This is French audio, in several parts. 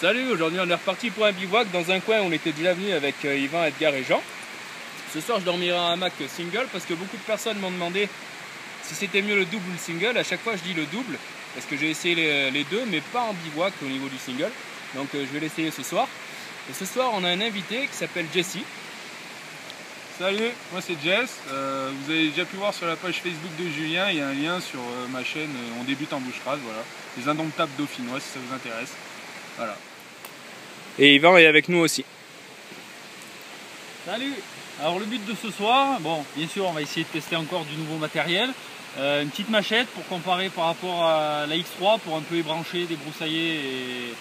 Salut, aujourd'hui on est reparti pour un bivouac dans un coin où on était déjà venu avec Yvan, Edgar et Jean. Ce soir je dormirai en hamac single parce que beaucoup de personnes m'ont demandé si c'était mieux le double ou le single. À chaque fois je dis le double parce que j'ai essayé les deux mais pas en bivouac au niveau du single. Donc je vais l'essayer ce soir. Et ce soir on a un invité qui s'appelle Jesse. Salut, moi c'est Jess. Vous avez déjà pu voir sur la page Facebook de Julien, il y a un lien sur ma chaîne On débute en bouche rase, voilà. Les indomptables dauphinois si ça vous intéresse. Voilà. Et Yvan est avec nous aussi. Salut. Alors le but de ce soir, bon bien sûr on va essayer de tester encore du nouveau matériel. Une petite machette pour comparer par rapport à la X3 pour un peu ébrancher, débroussailler et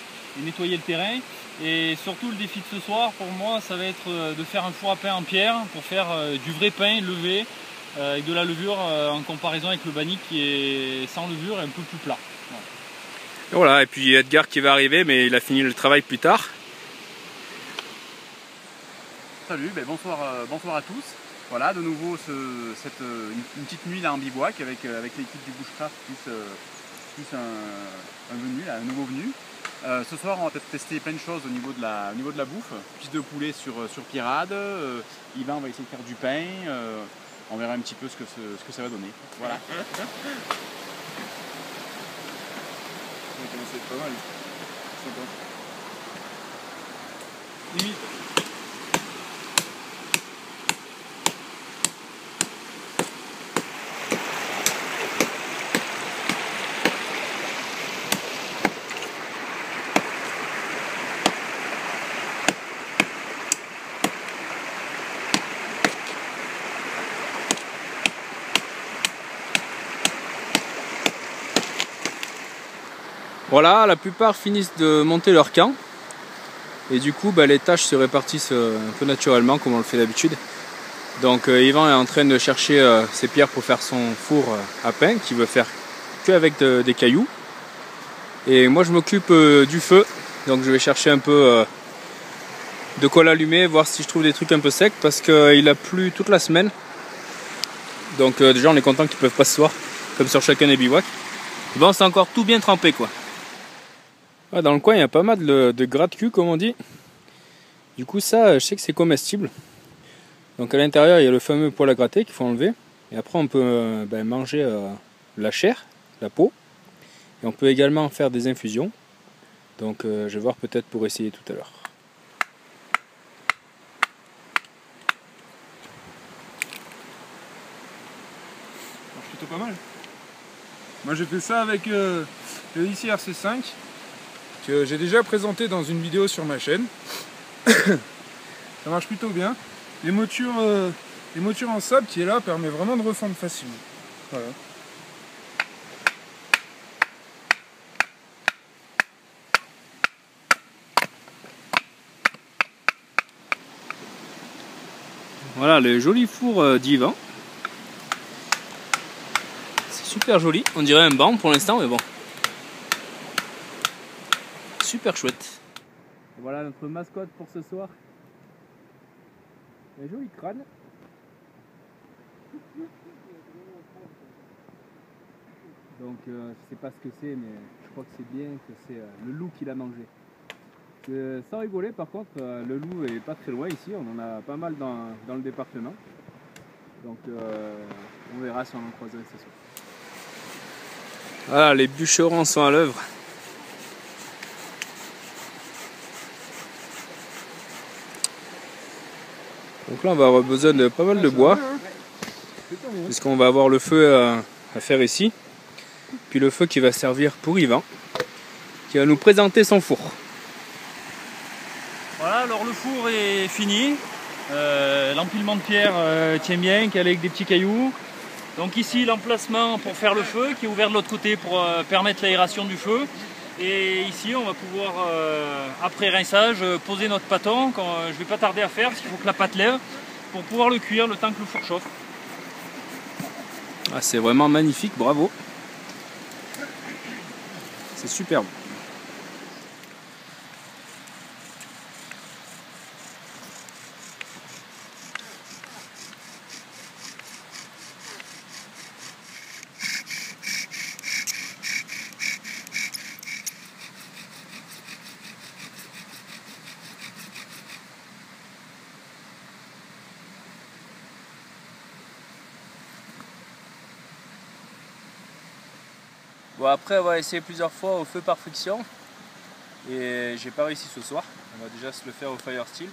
nettoyer le terrain. Et surtout le défi de ce soir pour moi ça va être de faire un four à pain en pierre pour faire du vrai pain levé avec de la levure en comparaison avec le banni qui est sans levure et un peu plus plat. Voilà, et puis Edgar qui va arriver mais il a fini le travail plus tard. Salut, bonsoir à tous. Voilà, de nouveau une petite nuit là en bivouac avec l'équipe du Bushcraft plus un nouveau venu. Ce soir on va peut-être tester plein de choses au niveau de la bouffe. Cuisse de poulet sur Pirade, Yvan va essayer de faire du pain, on verra un petit peu ce que ça va donner. Voilà. C'est pas mal. Limite. Voilà, la plupart finissent de monter leur camp. Et du coup, les tâches se répartissent un peu naturellement, comme on le fait d'habitude. Donc Yvan est en train de chercher ses pierres pour faire son four à pain, qu'il veut faire que avec des cailloux. Et moi je m'occupe du feu, donc je vais chercher un peu de quoi l'allumer, voir si je trouve des trucs un peu secs, parce qu'il a plu toute la semaine. Donc déjà on est content qu'ils peuvent pas se soir, comme sur chacun des bivouacs. Bon, c'est encore tout bien trempé quoi. Ah, dans le coin il y a pas mal de gratte-cul comme on dit. Du coup ça je sais que c'est comestible. Donc à l'intérieur il y a le fameux poil à gratter qu'il faut enlever. Et après on peut manger la chair, la peau. Et on peut également faire des infusions. Donc je vais voir peut-être pour essayer tout à l'heure. Ça marche plutôt pas mal. Moi j'ai fait ça avec le IC RC5 que j'ai déjà présenté dans une vidéo sur ma chaîne. Ça marche plutôt bien. Les moutures en sable qui est là permet vraiment de refendre facilement. Voilà. Voilà le joli four d'Yvan. C'est super joli, on dirait un banc pour l'instant mais bon. Super chouette. Voilà notre mascotte pour ce soir. Un joli crâne. Donc je sais pas ce que c'est mais je crois que c'est bien que c'est le loup qui l'a mangé. Sans rigoler par contre le loup est pas très loin ici, on en a pas mal dans le département. Donc on verra si on en croise un ce soir. Voilà, les bûcherons sont à l'œuvre. Donc là on va avoir besoin de pas mal de bois, puisqu'on va avoir le feu à faire ici, puis le feu qui va servir pour Yvan, qui va nous présenter son four. Voilà, alors le four est fini. L'empilement de pierre tient bien, qui est avec des petits cailloux. Donc ici l'emplacement pour faire le feu qui est ouvert de l'autre côté pour permettre l'aération du feu. Et ici on va pouvoir, après rinçage, poser notre pâton, que je ne vais pas tarder à faire parce qu'il faut que la pâte lève pour pouvoir le cuire le temps que le four chauffe. Ah, c'est vraiment magnifique, bravo. C'est superbe. Bon, après avoir essayé plusieurs fois au feu par friction, et j'ai pas réussi ce soir, on va déjà se le faire au fire steel.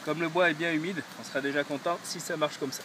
Comme le bois est bien humide, on sera déjà content si ça marche comme ça.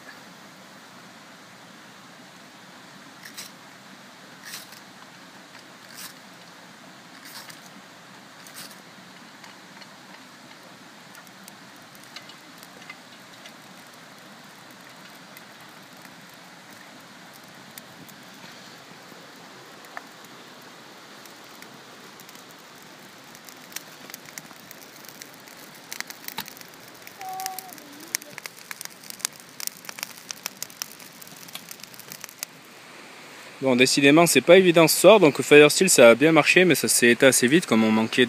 Bon, décidément c'est pas évident ce soir, donc le fire steel ça a bien marché, mais ça s'est éteint assez vite comme on manquait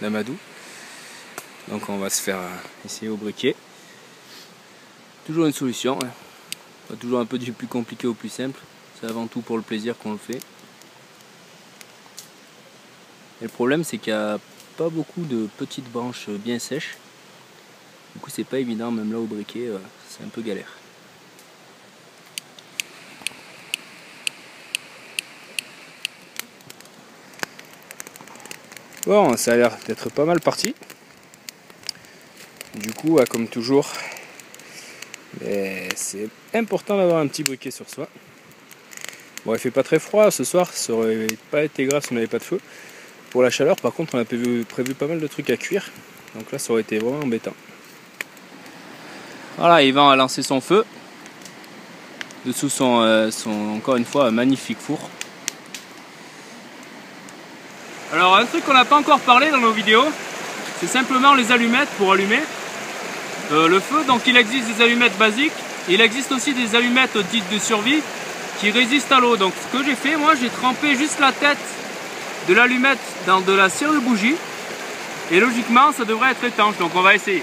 d'amadou. Donc on va se faire essayer au briquet. Toujours une solution, hein. Pas toujours un peu du plus compliqué au plus simple, c'est avant tout pour le plaisir qu'on le fait. Et le problème c'est qu'il n'y a pas beaucoup de petites branches bien sèches, du coup c'est pas évident, même là au briquet c'est un peu galère. Bon, ça a l'air d'être pas mal parti. Du coup, comme toujours, c'est important d'avoir un petit briquet sur soi. Bon, il fait pas très froid ce soir, ça aurait pas été grave si on n'avait pas de feu. Pour la chaleur, par contre, on a prévu pas mal de trucs à cuire. Donc là, ça aurait été vraiment embêtant. Voilà, Yvan a lancé son feu. Dessous son encore une fois, magnifique four. Alors un truc qu'on n'a pas encore parlé dans nos vidéos, c'est simplement les allumettes pour allumer le feu. Donc il existe des allumettes basiques, et il existe aussi des allumettes dites de survie qui résistent à l'eau. Donc ce que j'ai fait, moi j'ai trempé juste la tête de l'allumette dans de la cire de bougie, et logiquement ça devrait être étanche, donc on va essayer.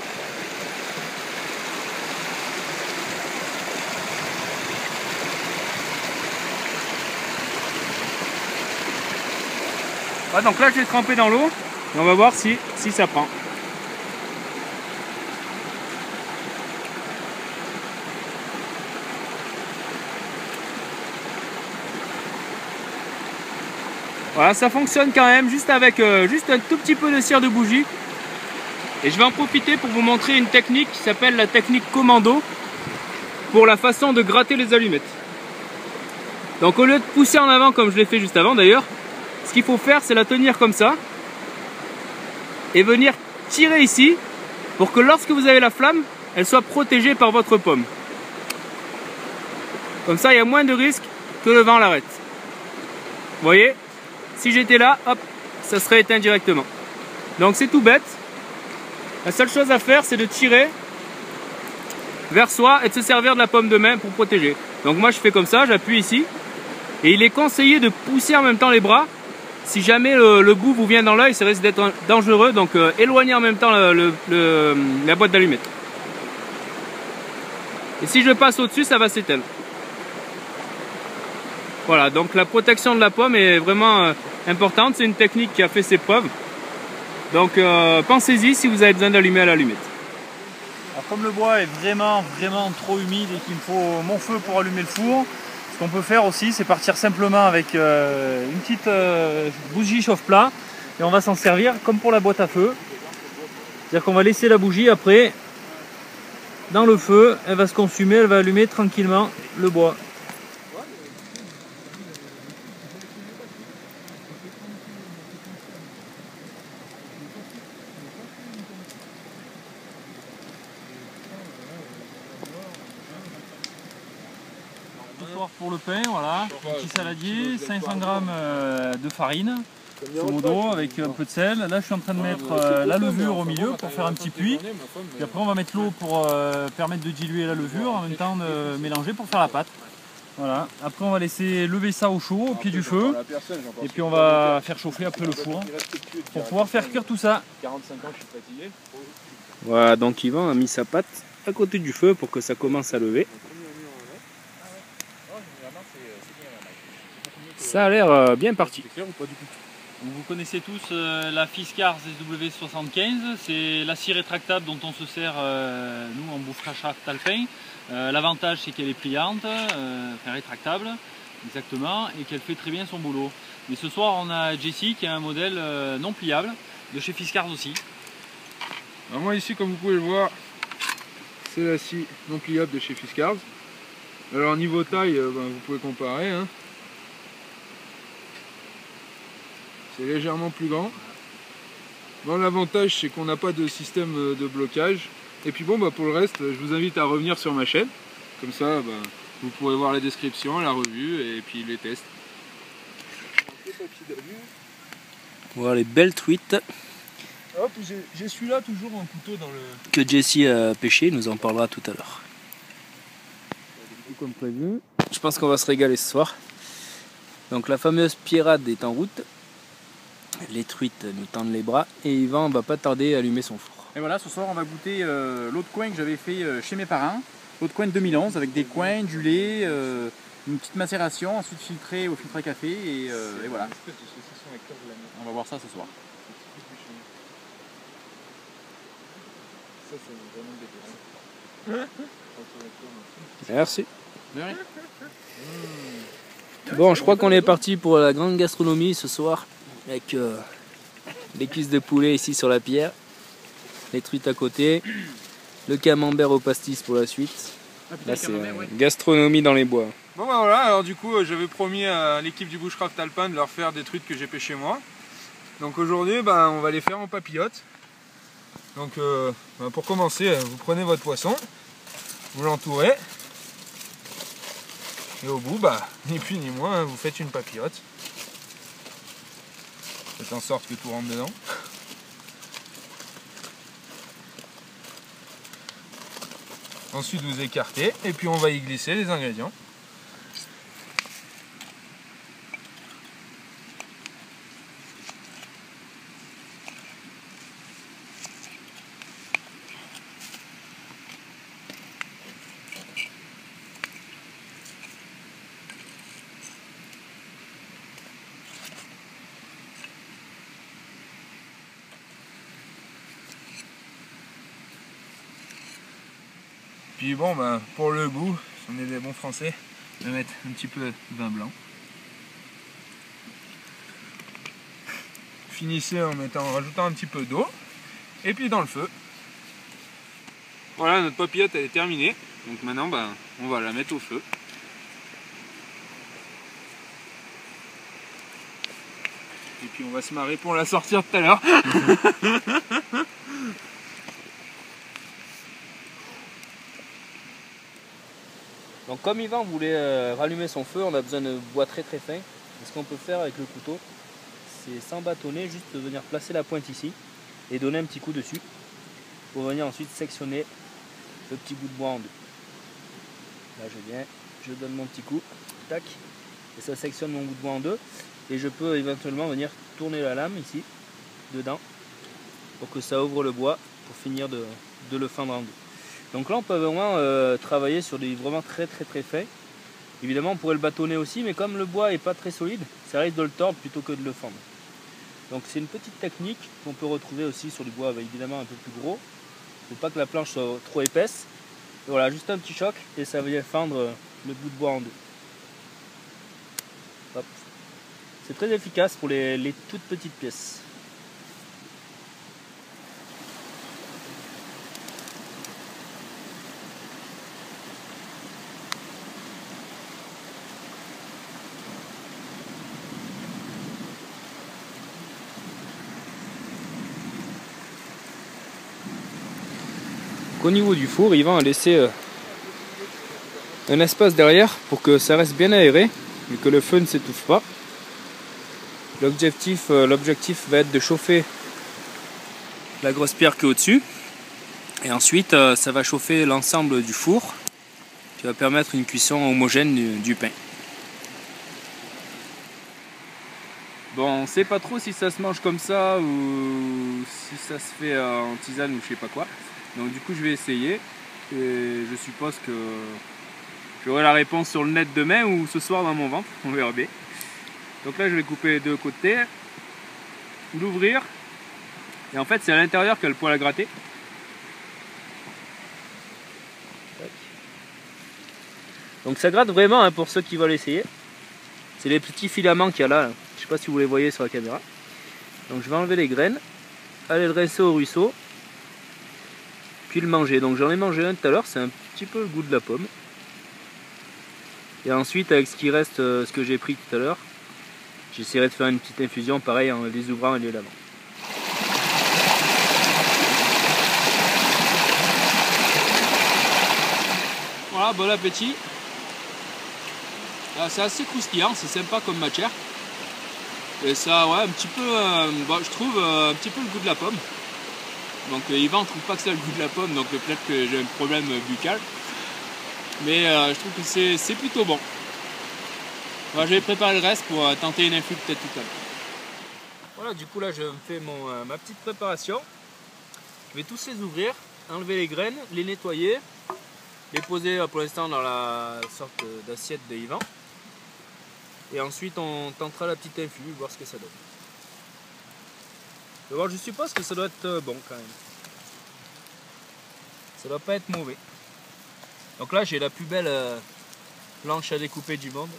Ouais, donc là je l'ai trempé dans l'eau et on va voir si ça prend. Voilà, ça fonctionne quand même, juste avec juste un tout petit peu de cire de bougie. Et je vais en profiter pour vous montrer une technique qui s'appelle la technique commando pour la façon de gratter les allumettes. Donc au lieu de pousser en avant comme je l'ai fait juste avant d'ailleurs, ce qu'il faut faire, c'est la tenir comme ça et venir tirer ici pour que lorsque vous avez la flamme, elle soit protégée par votre pomme. Comme ça, il y a moins de risques que le vent l'arrête. Vous voyez, si j'étais là, hop, ça serait éteint directement. Donc c'est tout bête. La seule chose à faire, c'est de tirer vers soi et de se servir de la pomme de main pour protéger. Donc moi, je fais comme ça, j'appuie ici. Et il est conseillé de pousser en même temps les bras. Si jamais le bout vous vient dans l'œil, ça risque d'être dangereux, donc éloignez en même temps la boîte d'allumettes. Et si je passe au-dessus, ça va s'éteindre. Voilà, donc la protection de la pomme est vraiment importante, c'est une technique qui a fait ses preuves. Donc pensez-y si vous avez besoin d'allumer à l'allumette. Alors comme le bois est vraiment trop humide et qu'il me faut mon feu pour allumer le four, ce qu'on peut faire aussi, c'est partir simplement avec une petite bougie chauffe-plat et on va s'en servir comme pour la boîte à feu. C'est-à-dire qu'on va laisser la bougie après dans le feu, elle va se consumer, elle va allumer tranquillement le bois. Pour le pain, voilà, un petit saladier, 500 g de farine, modo, avec un peu de sel. Là je suis en train de mettre la levure au milieu pour faire un petit puits. Puis après on va mettre l'eau pour permettre de diluer la levure, en même temps de mélanger pour faire la pâte. Voilà. Après on va laisser lever ça au chaud, au pied du feu. Et puis on va faire chauffer après le four pour pouvoir faire cuire tout ça. Voilà, donc Yvan a mis sa pâte à côté du feu pour que ça commence à lever. Ça a l'air bien parti. Vous connaissez tous la Fiskars SW75, c'est la scie rétractable dont on se sert nous en bouche-crachaft alpin. L'avantage c'est qu'elle est pliante, enfin rétractable. exactement, et qu'elle fait très bien son boulot. Mais ce soir, on a Jessie qui a un modèle non pliable, de chez Fiskars aussi. Alors moi ici, comme vous pouvez le voir, c'est la scie non pliable de chez Fiskars. Alors niveau taille, vous pouvez comparer. Hein. C'est légèrement plus grand. Bon, l'avantage c'est qu'on n'a pas de système de blocage. Et puis bon, pour le reste, je vous invite à revenir sur ma chaîne. Comme ça, vous pourrez voir la description, la revue et puis les tests. Voilà les belles truites Hop, j'ai celui-là toujours en couteau dans le... que Jessie a pêché, il nous en parlera tout à l'heure. Comme prévu. Je pense qu'on va se régaler ce soir. Donc la fameuse pierrade est en route. Les truites nous tendent les bras et Yvan va pas tarder à allumer son four. Et voilà, ce soir on va goûter l'eau de coin que j'avais fait chez mes parents. L'eau de coin de 2011 avec des coins, du lait, une petite macération, ensuite filtrée au filtre à café et voilà. On va voir ça ce soir. Merci. Bon, je crois qu'on est parti pour la grande gastronomie ce soir avec les cuisses de poulet ici sur la pierre, les truites à côté, le camembert au pastis pour la suite. Là c'est gastronomie dans les bois. Bon voilà, alors du coup j'avais promis à l'équipe du Bushcraft Alpin de leur faire des truites que j'ai pêchées moi. Donc aujourd'hui on va les faire en papillote. Donc pour commencer, vous prenez votre poisson, vous l'entourez. Et au bout, ni plus ni moins, vous faites une papillote. Faites en sorte que tout rentre dedans. Ensuite vous écartez et puis on va y glisser les ingrédients. Puis bon, pour le goût, si on est des bons français, on va mettre un petit peu de vin blanc. Finissez en rajoutant un petit peu d'eau. Et puis dans le feu. Voilà, notre papillote elle est terminée. Donc maintenant, on va la mettre au feu. Et puis on va se marrer pour la sortir tout à l'heure. Donc comme Yvan voulait rallumer son feu, on a besoin de bois très très fin. Et ce qu'on peut faire avec le couteau, c'est sans bâtonner, juste venir placer la pointe ici et donner un petit coup dessus pour venir ensuite sectionner le petit bout de bois en deux. Là je donne mon petit coup, tac, et ça sectionne mon bout de bois en deux. Et je peux éventuellement venir tourner la lame ici, dedans, pour que ça ouvre le bois pour finir de le fendre en deux. Donc là on peut vraiment travailler sur des vraiment très fins. Évidemment on pourrait le bâtonner aussi, mais comme le bois est pas très solide, ça risque de le tordre plutôt que de le fendre. Donc c'est une petite technique qu'on peut retrouver aussi sur du bois évidemment un peu plus gros. Il ne faut pas que la planche soit trop épaisse. Et voilà, juste un petit choc et ça vient fendre le bout de bois en deux. Hop. C'est très efficace pour les toutes petites pièces. Au niveau du four, Yvan a laissé un espace derrière pour que ça reste bien aéré et que le feu ne s'étouffe pas. L'objectif va être de chauffer la grosse pierre qui est au-dessus et ensuite ça va chauffer l'ensemble du four qui va permettre une cuisson homogène du pain. Bon, on ne sait pas trop si ça se mange comme ça ou si ça se fait en tisane ou je sais pas quoi. Donc du coup je vais essayer et je suppose que j'aurai la réponse sur le net demain ou ce soir dans mon ventre, on verra bien. Donc là je vais couper les deux côtés, l'ouvrir et en fait c'est à l'intérieur qu'il y a le poil à gratter. Donc ça gratte vraiment pour ceux qui veulent essayer. C'est les petits filaments qu'il y a là. Je sais pas si vous les voyez sur la caméra. Donc je vais enlever les graines, aller le rincer au ruisseau, puis le manger. Donc j'en ai mangé un tout à l'heure, c'est un petit peu le goût de la pomme. Et ensuite avec ce qui reste, ce que j'ai pris tout à l'heure, j'essaierai de faire une petite infusion pareil en les ouvrant et les lavant. Voilà, bon appétit. C'est assez croustillant, c'est sympa comme matière. Et ça, ouais, un petit peu, je trouve un petit peu le goût de la pomme. Donc Yvan ne trouve pas que c'est le goût de la pomme, donc peut-être que j'ai un problème buccal. Mais je trouve que c'est plutôt bon. Voilà, je vais préparer le reste pour tenter une infusion peut-être tout à l'heure. Voilà, du coup là je fais ma petite préparation. Je vais tous les ouvrir, enlever les graines, les nettoyer, les poser pour l'instant dans la sorte d'assiette de Yvan. Et ensuite on tentera la petite infusion, voir ce que ça donne. D'abord je suppose que ça doit être bon quand même. Ça doit pas être mauvais. Donc là j'ai la plus belle planche à découper du monde.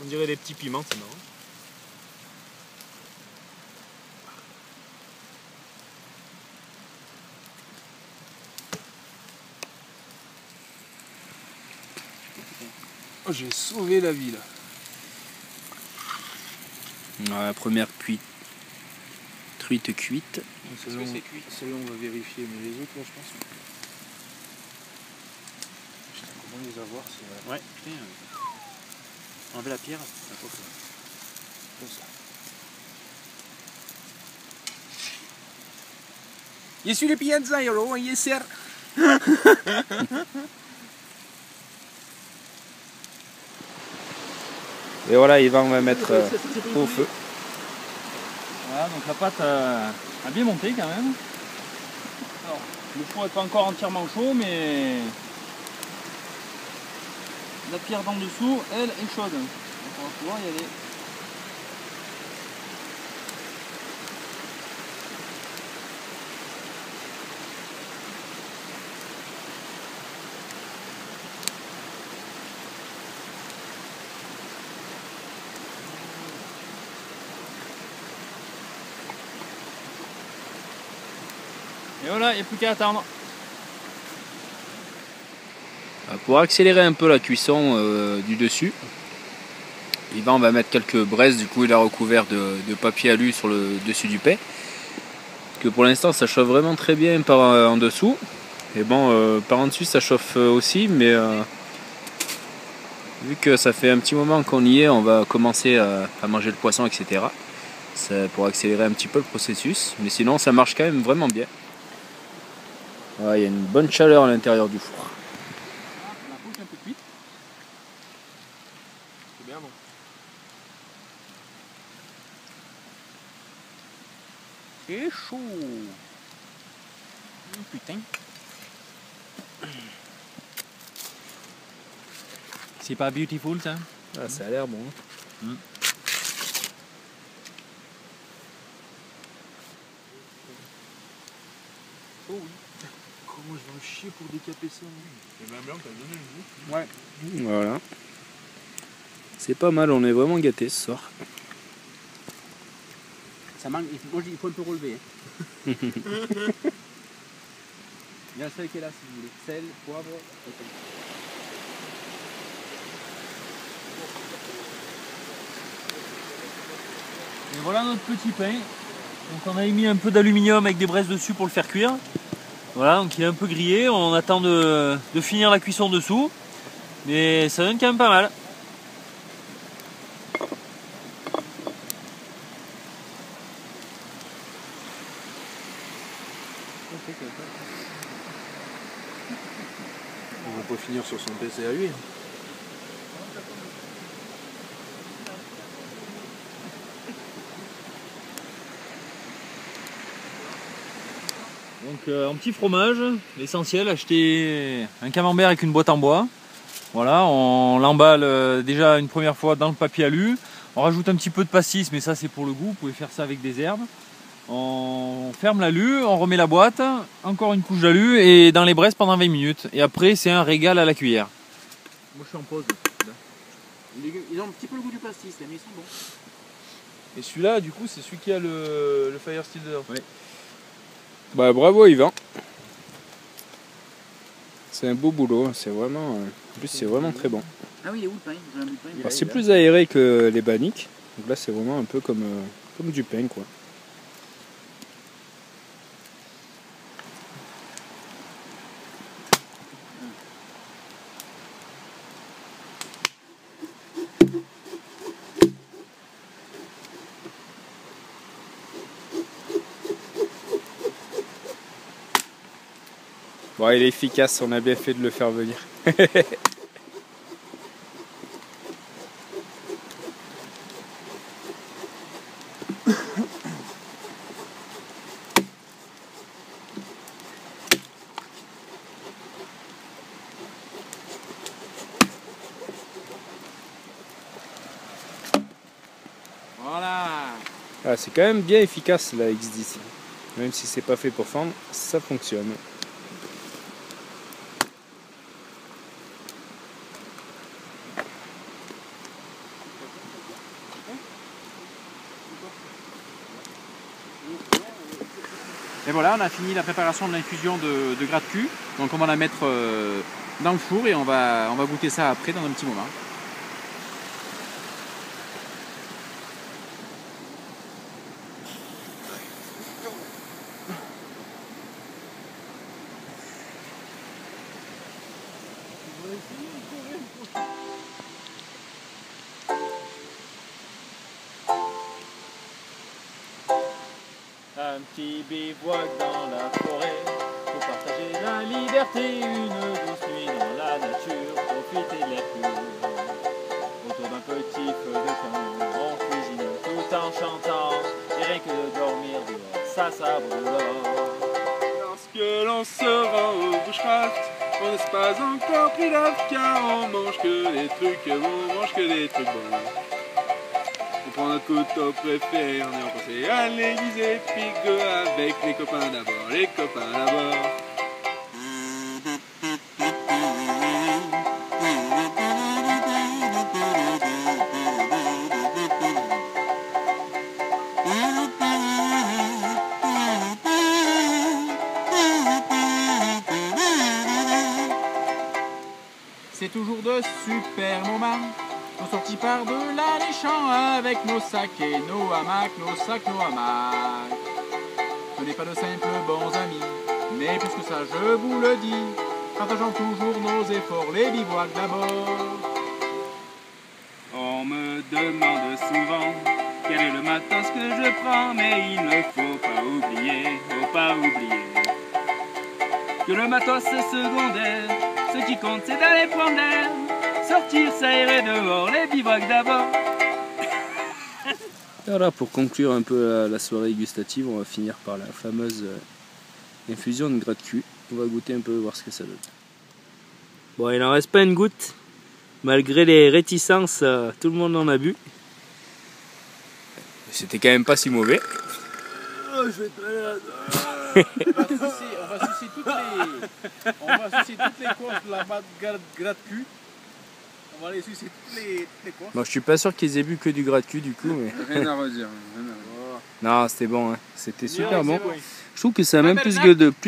On dirait des petits piments, c'est marrant. Oh, j'ai sauvé la vie là. La première truite cuite. Celle-là on va vérifier, mais les autres là je pense. Putain, comment les avoir c'est... Ouais, putain. Enlever la pierre. Comme ça. Je suis le pianzairo, yes sir. Et voilà, Yvan va mettre au feu. Voilà, donc la pâte a bien monté quand même. Alors, le four n'est pas encore entièrement chaud, mais la pierre d'en dessous, elle, est chaude. Donc on va pouvoir y aller. Et voilà, il n'y a plus qu'à attendre. Pour accélérer un peu la cuisson du dessus, Yvan va mettre quelques braises, du coup il a recouvert de papier alu sur le dessus du pain. Parce que pour l'instant ça chauffe vraiment très bien par en dessous. Et bon, par en dessus ça chauffe aussi, mais vu que ça fait un petit moment qu'on y est, on va commencer à manger le poisson, etc. C'est pour accélérer un petit peu le processus. Mais sinon ça marche quand même vraiment bien. Voilà, il y a une bonne chaleur à l'intérieur du four. La poche un peu cuite. C'est bien bon. C'est chaud. Putain. C'est pas beautiful ça? Ah, ça a l'air bon. Oh oui. Comment je vais en chier pour décaper ça? Et même blanc, t'as donné le goût. Ouais. Voilà. C'est pas mal, on est vraiment gâtés ce soir. Ça manque, il faut un peu relever. Hein. Il y a un sel qui est là si vous voulez. Sel, poivre, Et voilà notre petit pain. Donc on a mis un peu d'aluminium avec des braises dessus pour le faire cuire. Voilà, donc il est un peu grillé. On attend de finir la cuisson dessous. Mais ça donne quand même pas mal. On va pas finir sur son PC à lui. Donc en petit fromage, l'essentiel, acheter un camembert avec une boîte en bois. Voilà, on l'emballe déjà une première fois dans le papier alu. On rajoute un petit peu de pastis, mais ça c'est pour le goût, vous pouvez faire ça avec des herbes. On ferme l'alu, on remet la boîte, encore une couche d'alu et dans les braises pendant 20 minutes. Et après c'est un régal à la cuillère. Moi je suis en pause. Ils ont un petit peu le goût du pastis, mais ils sont bons. Et celui-là, du coup, c'est celui qui a le Fire Steel dedans. Oui. Bah bravo Yvan. C'est un beau boulot, c'est vraiment. En plus c'est vraiment très bon. Ah oui, il est où le pain? J'ai un bout de pain. Alors, c'est plus aéré que les banniques. Donc là c'est vraiment un peu comme du pain quoi. Bon, il est efficace, on a bien fait de le faire venir. Voilà. Ah, c'est quand même bien efficace la X10. Même si c'est pas fait pour fendre, ça fonctionne. Et voilà, on a fini la préparation de l'infusion de gras de cul. Donc on va la mettre dans le four et on va goûter ça après dans un petit moment. Un petit bivouac dans la forêt, pour partager la liberté, une douce nuit dans la nature, profiter de l'air pur. Autour d'un petit feu de camp, on cuisine tout en chantant, et rien que de dormir dehors, ça vaut de l'or. Lorsque l'on se rend au bushcraft, on n'est pas encore pris d'œuf car on mange que des trucs bons, on mange que des trucs bons. On prend notre couteau préféré, on est repassé à l'église et pique avec les copains d'abord, les copains d'abord. C'est toujours de super moments. On sortit par-delà les champs avec nos sacs et nos hamacs, nos sacs, nos hamacs. Ce n'est pas de simples bons amis, mais plus que ça je vous le dis, partageons toujours nos efforts, les bivouacs d'abord. On me demande souvent quel est le matos que je prends, mais il ne faut pas oublier que le matos c'est secondaire. Ce qui compte c'est d'aller prendre l'air, sortir, s'aérer dehors, les bivouacs d'abord. Voilà, pour conclure un peu la soirée gustative, on va finir par la fameuse infusion de gras de cul. On va goûter un peu, voir ce que ça donne. Bon, il n'en reste pas une goutte. Malgré les réticences, tout le monde en a bu. C'était quand même pas si mauvais. Oh, je vais te On va sucer toutes les courses de la batte gras de cul. On va aller sucer toutes les courses. Bon, je suis pas sûr qu'ils aient bu que du gras de cul du coup, mais... Rien à redire. Non, c'était bon, hein. C'était super bon. Bon. Je trouve que ça a même plus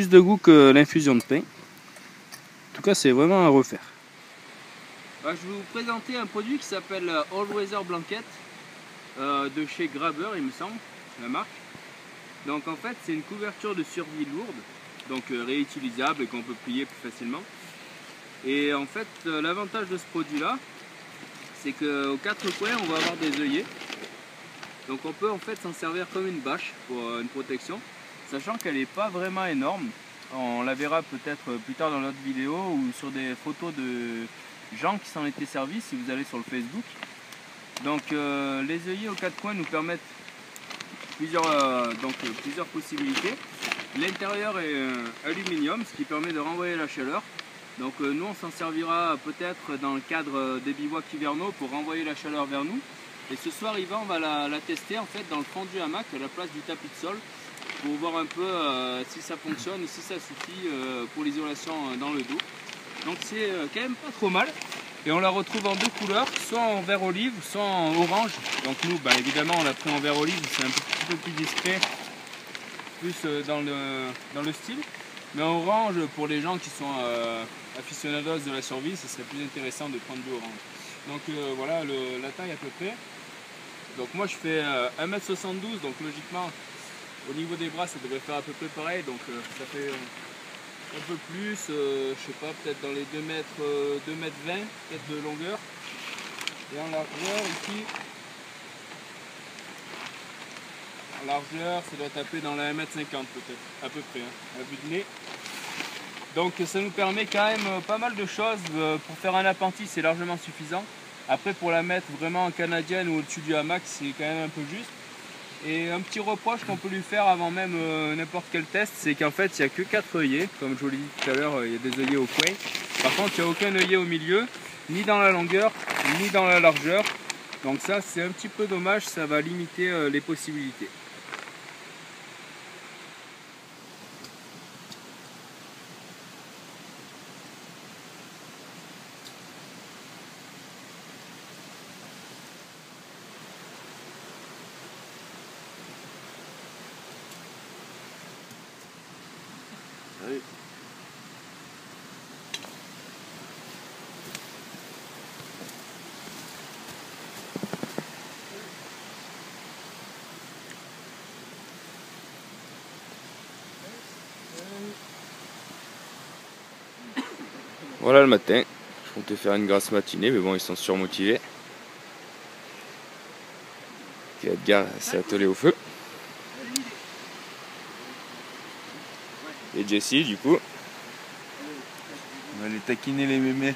de goût que l'infusion de pain. En tout cas, c'est vraiment à refaire. Je vais vous présenter un produit qui s'appelle All Weather Blanket de chez Grabber, il me semble, la marque. Donc en fait, c'est une couverture de survie lourde, donc réutilisable et qu'on peut plier plus facilement. Et en fait, l'avantage de ce produit-là, c'est qu'aux quatre coins, on va avoir des œillets. Donc on peut en fait s'en servir comme une bâche pour une protection, sachant qu'elle n'est pas vraiment énorme. On la verra peut-être plus tard dans notre vidéo ou sur des photos de gens qui s'en étaient servis si vous allez sur le Facebook. Donc les œillets aux quatre coins nous permettent plusieurs possibilités. L'intérieur est aluminium, ce qui permet de renvoyer la chaleur. Donc nous on s'en servira peut-être dans le cadre des bivouacs hivernaux pour renvoyer la chaleur vers nous. Et ce soir Yvan va la tester en fait dans le fond du hamac à la place du tapis de sol pour voir un peu si ça fonctionne et si ça suffit pour l'isolation dans le dos. Donc c'est quand même pas trop mal. Et on la retrouve en deux couleurs, soit en vert olive, soit en orange. Donc nous, évidemment, on l'a pris en vert olive, c'est un petit peu plus discret, plus dans le style. Mais en orange, pour les gens qui sont aficionados de la survie, ce serait plus intéressant de prendre du orange. Donc voilà la taille à peu près. Donc moi je fais 1m72, donc logiquement au niveau des bras ça devrait faire à peu près pareil. Donc ça fait un peu plus, je sais pas, peut-être dans les 2 mètres 20 peut-être de longueur. Et en largeur ici, en largeur ça doit taper dans la 1m50 peut-être, à peu près, à vue de nez. Donc ça nous permet quand même pas mal de choses. Pour faire un appentis c'est largement suffisant. Après pour la mettre vraiment en canadienne ou au-dessus du hamac c'est quand même un peu juste. Et un petit reproche qu'on peut lui faire avant même n'importe quel test, c'est qu'en fait il n'y a que 4 œillets, comme je vous l'ai dit tout à l'heure, il y a des œillets au coin. Par contre il n'y a aucun œillet au milieu, ni dans la longueur, ni dans la largeur. Donc ça c'est un petit peu dommage, ça va limiter les possibilités. Allez. Voilà le matin, je comptais faire une grasse matinée, mais bon, ils sont surmotivés. Puis Edgar s'est attelé au feu. Et Jessie, du coup. On va aller taquiner les mémés.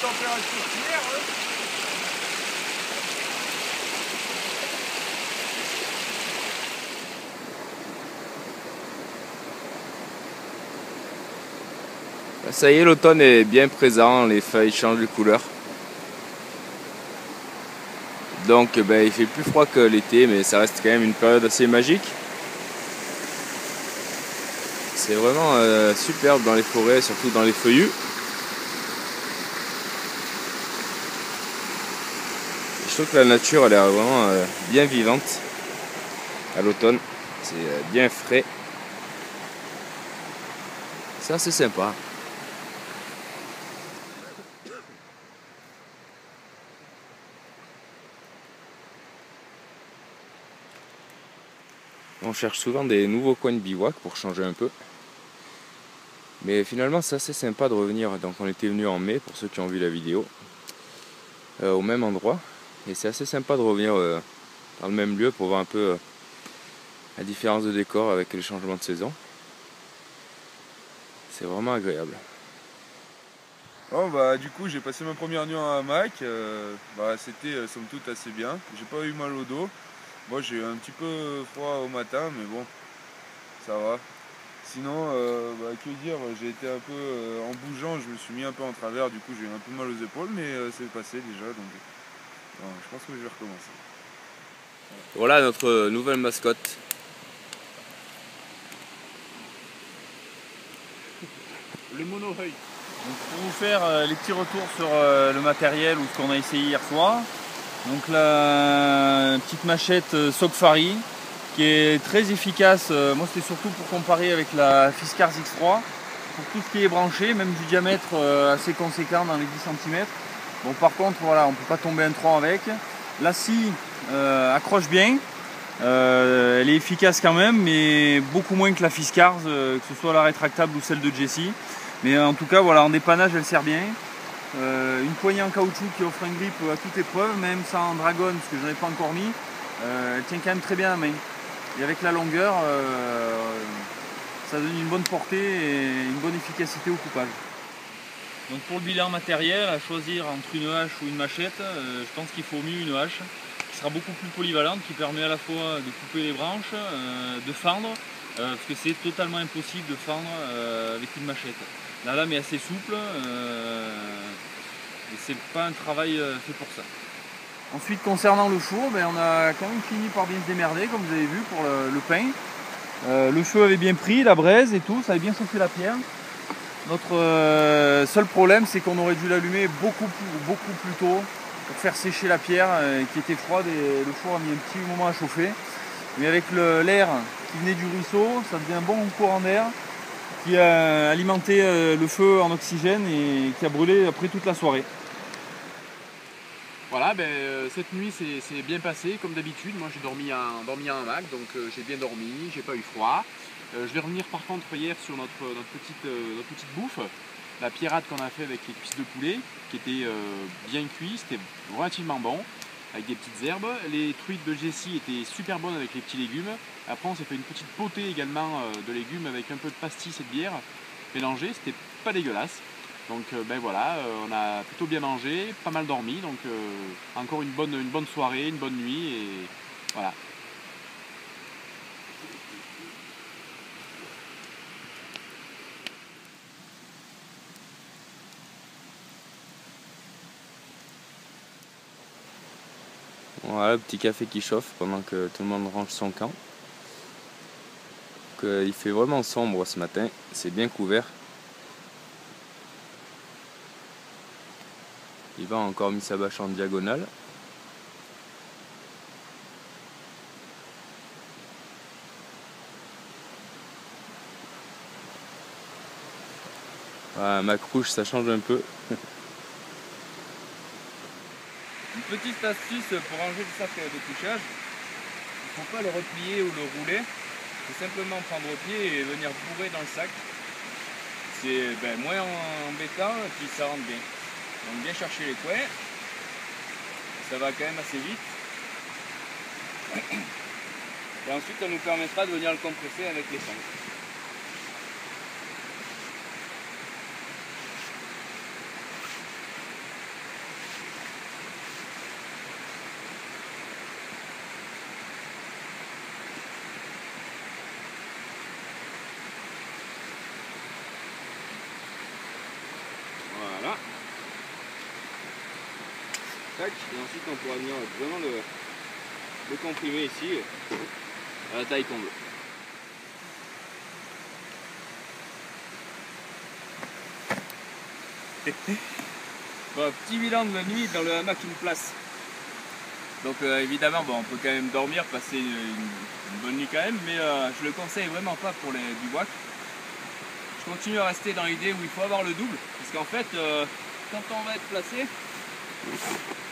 Température claire, Ça y est, l'automne est bien présent, les feuilles changent de couleur. Donc il fait plus froid que l'été, mais ça reste quand même une période assez magique. C'est vraiment superbe dans les forêts, surtout dans les feuillus. Je trouve que la nature elle est vraiment bien vivante à l'automne. C'est bien frais. C'est assez sympa. On cherche souvent des nouveaux coins de bivouac pour changer un peu. Mais finalement c'est assez sympa de revenir. Donc on était venu en mai pour ceux qui ont vu la vidéo. Au même endroit. Et c'est assez sympa de revenir dans le même lieu pour voir un peu la différence de décor avec les changements de saison. C'est vraiment agréable. Bon, bah, du coup j'ai passé ma première nuit en hamac, c'était somme toute assez bien, j'ai pas eu mal au dos. Moi j'ai eu un petit peu froid au matin mais bon, ça va. Sinon, que dire, j'ai été un peu, en bougeant, je me suis mis un peu en travers, du coup j'ai eu un peu mal aux épaules, mais c'est passé déjà, donc bon, je pense que je vais recommencer. Voilà notre nouvelle mascotte. Le mono-œil. Donc pour vous faire les petits retours sur le matériel ou ce qu'on a essayé hier soir. Donc la petite machette Sokfari qui est très efficace. Moi c'était surtout pour comparer avec la Fiskars X3. Pour tout ce qui est branché, même du diamètre assez conséquent dans les 10 cm. Bon par contre voilà, on ne peut pas tomber un tronc avec. La scie accroche bien. Elle est efficace quand même, mais beaucoup moins que la Fiskars, que ce soit la rétractable ou celle de Jessie. Mais en tout cas, voilà, en dépannage, elle sert bien. Une poignée en caoutchouc qui offre un grip à toute épreuve, même sans dragon, parce que je n'en ai pas encore mis. Elle tient quand même très bien la main. Et avec la longueur, ça donne une bonne portée et une bonne efficacité au coupage. Donc pour le bilan matériel, à choisir entre une hache ou une machette, je pense qu'il faut mieux une hache, qui sera beaucoup plus polyvalente, qui permet à la fois de couper les branches, de fendre, parce que c'est totalement impossible de fendre avec une machette. La lame est assez souple et c'est pas un travail fait pour ça. Ensuite concernant le four, on a quand même fini par bien se démerder comme vous avez vu pour le pain. Le feu avait bien pris, la braise et tout, ça avait bien chauffé la pierre. Notre seul problème c'est qu'on aurait dû l'allumer beaucoup plus tôt pour faire sécher la pierre qui était froide et le four a mis un petit moment à chauffer. Mais avec l'air qui venait du ruisseau, ça faisait un bon courant d'air qui a alimenté le feu en oxygène et qui a brûlé après toute la soirée. Voilà, cette nuit c'est bien passé comme d'habitude. Moi j'ai dormi en hamac, donc j'ai bien dormi, j'ai pas eu froid. Je vais revenir par contre hier sur notre petite bouffe, la pierrade qu'on a fait avec les cuisses de poulet, qui était bien cuit, c'était relativement bon, avec des petites herbes. Les truites de Jessie étaient super bonnes avec les petits légumes. Après on s'est fait une petite potée également de légumes avec un peu de pastis et de bière mélangée, c'était pas dégueulasse. Donc voilà, on a plutôt bien mangé, pas mal dormi, donc encore une bonne soirée, une bonne nuit et voilà. Voilà, le petit café qui chauffe pendant que tout le monde range son camp. Donc, il fait vraiment sombre ce matin, c'est bien couvert. Yvan a encore mis sa bâche en diagonale. Voilà, ma crouche ça change un peu. Une petite astuce pour ranger le sac de couchage, il ne faut pas le replier ou le rouler, c'est simplement prendre au pied et venir bourrer dans le sac. C'est moins embêtant et puis ça rentre bien. Donc bien chercher les coins, ça va quand même assez vite. Et ensuite ça nous permettra de venir le compresser avec les sangles. Voilà. Tac, et ensuite on pourra venir vraiment le comprimer ici à la taille qu'on veut. Bon, petit bilan de la nuit dans le hamac une place. Donc évidemment on peut quand même dormir, passer une bonne nuit quand même, mais je le conseille vraiment pas pour les bivouacs. Je continue à rester dans l'idée où il faut avoir le double, parce qu'en fait quand on va être placé,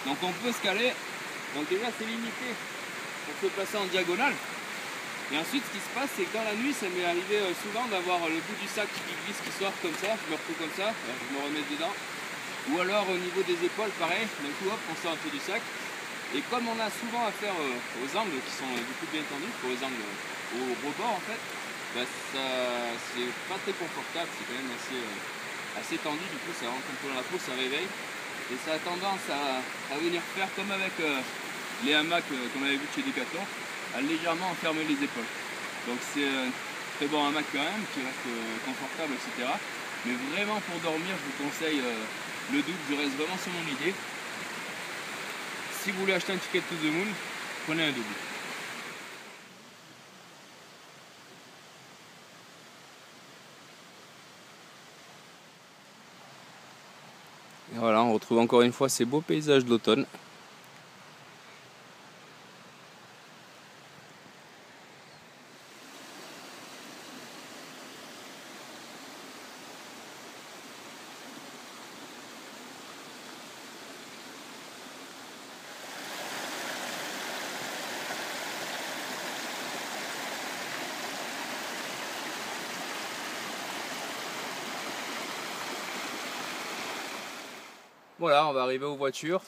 donc on peut se caler, donc déjà c'est limité pour se placer en diagonale. Et ensuite ce qui se passe c'est que dans la nuit ça m'est arrivé souvent d'avoir le bout du sac qui glisse, qui sort comme ça, je me retrouve comme ça, je me remets dedans. Ou alors au niveau des épaules pareil, d'un coup hop on sort un peu du sac. Et comme on a souvent affaire aux angles qui sont du coup bien tendus, pour les angles au rebord en fait, bah, c'est pas très confortable, c'est quand même assez tendu, du coup ça rentre un peu dans la peau, ça réveille. Et ça a tendance à venir faire comme avec les hamacs qu'on avait vu chez Decathlon, à légèrement enfermer les épaules. Donc c'est un très bon hamac quand même, qui reste confortable, etc. Mais vraiment pour dormir, je vous conseille le double, je reste vraiment sur mon idée. Si vous voulez acheter un ticket to the moon, prenez un double. Et voilà, on retrouve encore une fois ces beaux paysages de l'automne. Voilà, on va arriver aux voitures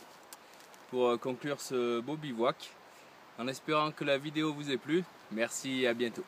pour conclure ce beau bivouac. En espérant que la vidéo vous ait plu. Merci et à bientôt.